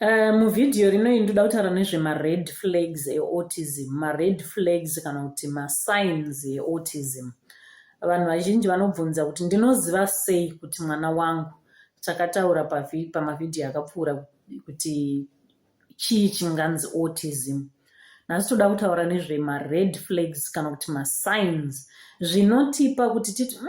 Muvhidhiyo rinoi ndoda kutaura nezvema-red flags eautism, ma-red flags kana kuti masigns eautism. Vanhu vazhinji vanobvunza kuti ndinoziva sei kuti mwana wangu, takataura pamavhidhiyo akapfuura kuti chii chinganzi autism. Nhasi toda kutaura nezvema-red flags kana kuti masigns zvinotipa kuti titi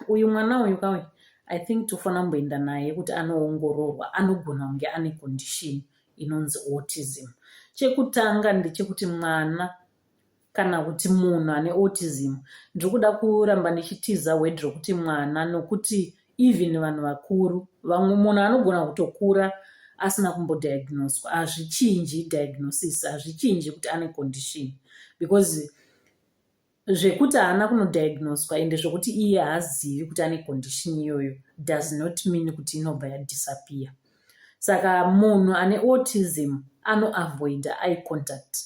uyu mwana uyu kawe I think tofanira kumboenda naye kuti anoongororwa, anogona kunge ane condition inonzi autism. Chekutanga ndechekuti mwana kana kuti munhu ane autism, ndiri kuda kuramba ndichitiza word rokuti mwana, nokuti even vanhu vakuru, vamwe munhu anogona kutokura asina kumbodiagnoswa, hazvichinji diagnosis, hazvichinji kuti ane condition, because zvekuti haana kunodiagnoswa ende zvokuti iye haazivi kuti ane condition iyoyo does not mean kuti inobva yadisappear. Saka munhu ane autism anoavoid eye contact.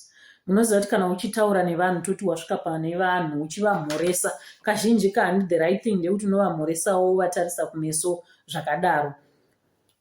Munoziva kuti kana uchitaura nevanhu toti wasvika pane vanhu uchivamhoresa, kazhinji kahandi the right thing ndekuti unovamhoresawo vatarisa kumeso zvakadaro.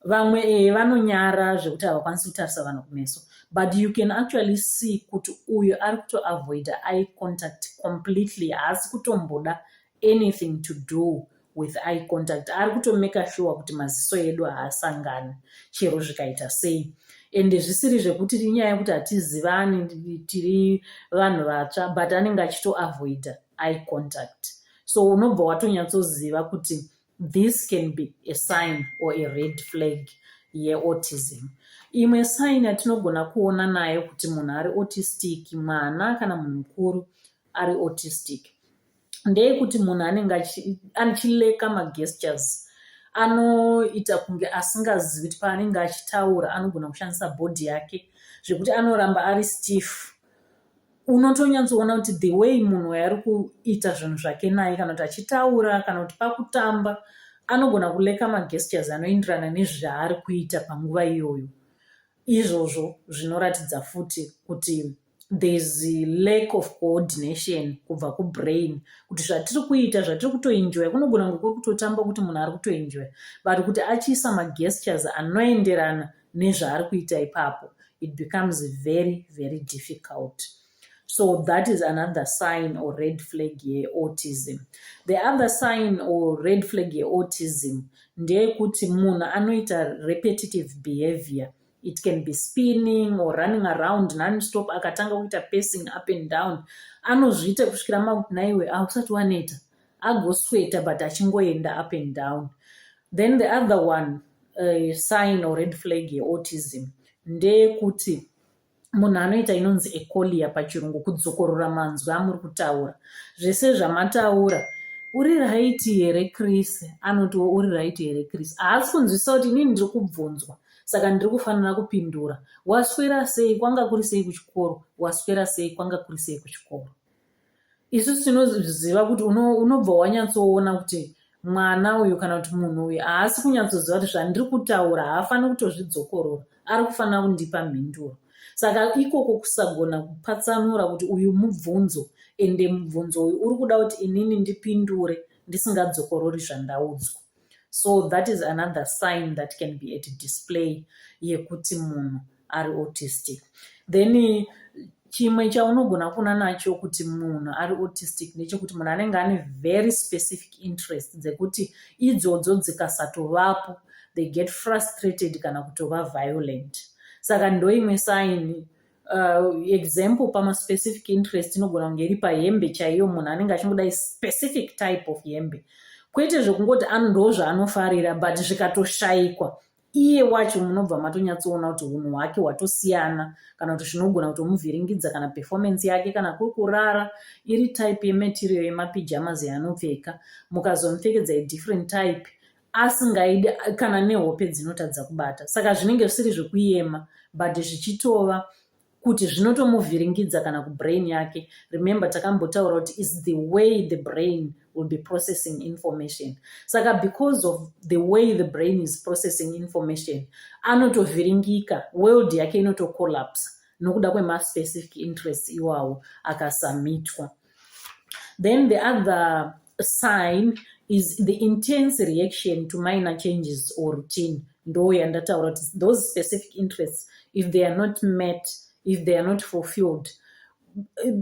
Vamwe vanonyara zvekuti havakwanisi kutarisa vanhu kumeso, but you can actually see kuti uyu ari kutoavoid eye contact completely, haasi kutomboda anything to do with eye contact. Ari kutomeka sure kuti maziso edu haasangani chero zvikaita sei. Ende zvisiri zvekuti inyaya yekuti hatizivani, tiri vanhu vatsva, but anenge achitoavoid eye contact. So unobva watonyatsoziva kuti this can be a sign or a red flag yeautism. Imwe sign yatinogona kuona nayo kuti munhu ari autistic, mwana kana munhu mukuru ari autistic, ndeyekuti munhu anenge achileka magestures, anoita kunge asingazivi kuti paanenge achitaura anogona kushandisa bhodhi yake, zvekuti anoramba ari stiff. Unotonyatsoona kuti the way munhu ari kuita zvinhu zvake naye, kana kuti achitaura kana kuti pakutamba, anogona kuleka magestures anoenderana nezvaari kuita panguva iyoyo. Izvozvo zvinoratidza futi kuti there is a lack of coordination kubva kubrain, kuti zvatiri kuita, zvatiri kutoenjoya, kunogona kunge kuri kutotamba kuti munhu ari kutoenjoya, but kuti achiisa magestures anoenderana nezvaari kuita ipapo, it becomes very, very difficult. So that is another sign or red flag yeautism. The other sign or red flag yeautism ndeyekuti munhu anoita repetitive behavior. It can be spinning or running around non-stop, akatanga kuita pacing up and down. Anozviita kusvikira makuti naiwe hausati waneta, agosweta but achingoenda up and down. Then the other one, sign or red flag yeautism ndeyekuti munhu anoita inonzi echolia pachirungu, kudzokorora manzwi amuri kutaura. Zvese zvamataura, uri right here Chris, anoti uri right here Chris, haasi kunzwisa kuti inini ndiri kubvunzwa, saka ndiri kufanira kupindura. Waswera sei, kwanga kuri sei kuchikoro, waswera sei, kwanga kuri sei kuchikoro. Isusu tinoziva kuti unobva wanyatsoona kuti mwana uyu kana kuti munhu uyu haasi kunyatsoziva kuti zvandiri kutaura haafaniri kutozvidzokorora, ari kufanira kundipa mhinduro. Saka ikoko kusagona kupatsanura kuti uyu mubvunzo, ende mubvunzo uyu uri kuda kuti inini ndipindure ndisingadzokorori zvandaudzwa. So that is another sign that can be at display yekuti munhu ari autistic. Then chimwe chaunogona kuona nacho kuti munhu ari autistic ndechekuti munhu anenge ane very specific interests dzekuti idzodzo dzikasatovapo, they get frustrated kana kutova violent. Saka ndo imwe sign. Example pama specific interest inogona kunge iri pahembe chaiyo, munhu anenge achingoda a specific type of hembe, kwete zvekungoti ndo zvaanofarira, but zvikatoshayikwa iye wacho munobva matonyatsoona kuti unhu hwake hwatosiyana, kana kuti zvinogona kutomuvhiringidza kana performance yake, kana kuri kurara iri type yematerial yemapijamas yaanopfeka, mukazomupfekedza a different type asingaidi kana nehope dzinotadza kubata. Saka zvinenge zvisiri zvekuyema, but zvichitova kuti zvinotomuvhiringidza kana kubrain yake. Remember takambotaura kuti is the way the brain will be processing information. Saka because of the way the brain is processing information, anotovhiringika, world yake inotocollapse nokuda kwema-specific interests iwawo akasamitwa. Then the other sign is the intense reaction to minor changes or routine. ndo yandataura kuti those specific interests, if they are not met, if they are not fulfilled,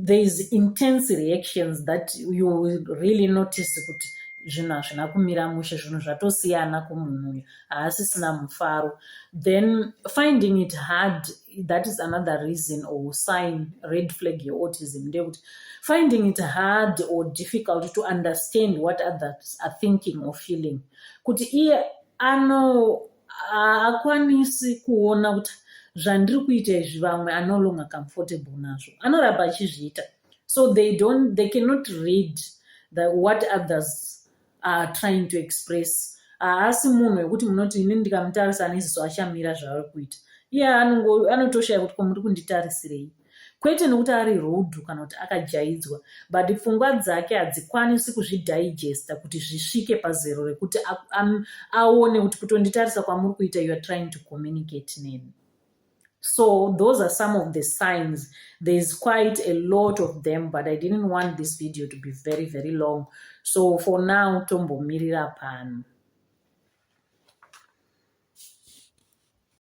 there's intense reactions that you will really notice kuti zvinhu hazvina kumira mushe, zvinhu zvatosiyana kumunhu uyu, haasisina mufaro. Then finding it hard, that is another reason or sign, red flag yeautism, ndekuti finding it hard or difficult to understand what others are thinking or feeling, kuti iye haakwanisi kuona kuti zvandiri kuita izvi vamwe are no longer comfortable nazvo, anoramba achizviita, so they cannot read what others are trying to express. Haasi munhu wekuti munoti ini ndikamutarisa neziso achamira zvaari kuita, iye anotoshaya kuti komuri kunditarisirei, kwete nekuti ari rude kana kuti akajaidzwa, but pfungwa dzake hadzikwanisi kuzvidigesta kuti zvisvike pazero rekuti aone kuti kutonditarisa kwamuri kuita, you are trying to communicate neni. So those are some of the signs. There's quite a lot of them, but I didn't want this video to be very, very long. So for now, tombomirira pano.